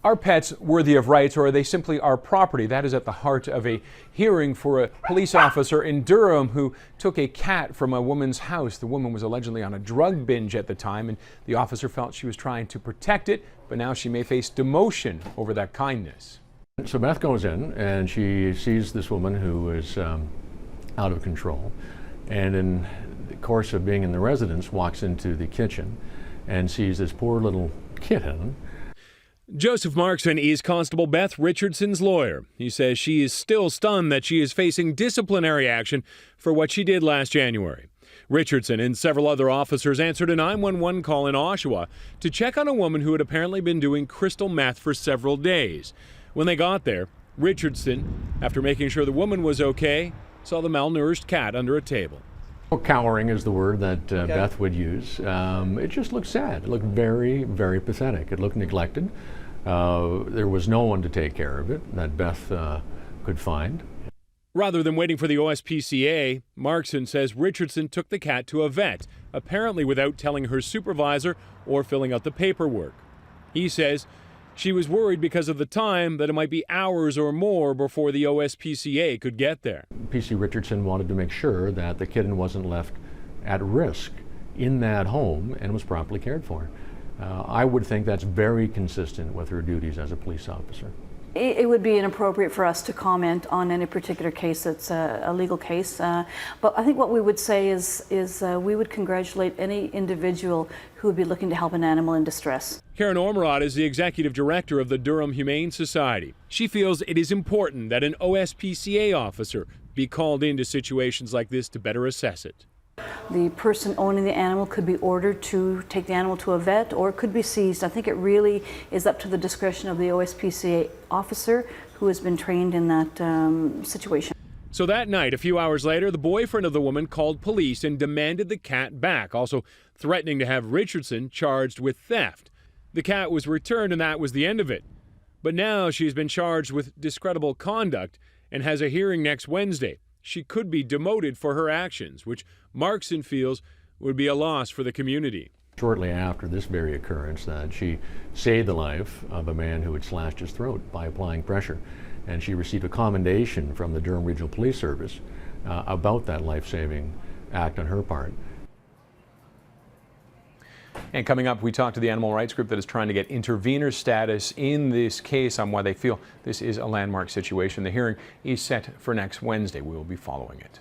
Are pets worthy of rights, or are they simply our property? That is at the heart of a hearing for a police officer in Durham who took a cat from a woman's house. The woman was allegedly on a drug binge at the time, and the officer felt she was trying to protect it, but now she may face demotion over that kindness. So Beth goes in and she sees this woman who is out of control, and in the course of being in the residence walks into the kitchen and sees this poor little kitten. Joseph Markson is Constable Beth Richardson's lawyer. He says she is still stunned that she is facing disciplinary action for what she did last January. Richardson and several other officers answered a 911 call in Oshawa to check on a woman who had apparently been doing crystal meth for several days. When they got there, Richardson, after making sure the woman was okay, saw the malnourished cat under a table. Cowering is the word that Beth would use. It just looked sad. It looked very, very pathetic. It looked neglected. There was no one to take care of it that Beth could find. Rather than waiting for the OSPCA, Markson says Richardson took the cat to a vet, apparently without telling her supervisor or filling out the paperwork. He says she was worried because of the time that it might be hours or more before the OSPCA could get there. PC Richardson wanted to make sure that the kitten wasn't left at risk in that home and was properly cared for. I would think that's very consistent with her duties as a police officer. It would be inappropriate for us to comment on any particular case that's a legal case, but I think what we would say is we would congratulate any individual who would be looking to help an animal in distress. Karen Ormerod is the executive director of the Durham Humane Society. She feels it is important that an OSPCA officer be called into situations like this to better assess it. The person owning the animal could be ordered to take the animal to a vet, or it could be seized. I think it really is up to the discretion of the OSPCA officer who has been trained in that situation. So that night, a few hours later, the boyfriend of the woman called police and demanded the cat back, also threatening to have Richardson charged with theft. The cat was returned and that was the end of it. But now she's been charged with discreditable conduct and has a hearing next Wednesday. She could be demoted for her actions, which Markson feels would be a loss for the community. Shortly after this very occurrence, she saved the life of a man who had slashed his throat by applying pressure. And she received a commendation from the Durham Regional Police Service about that life-saving act on her part. And coming up, we talk to the animal rights group that is trying to get intervener status in this case on why they feel this is a landmark situation. The hearing is set for next Wednesday. We will be following it.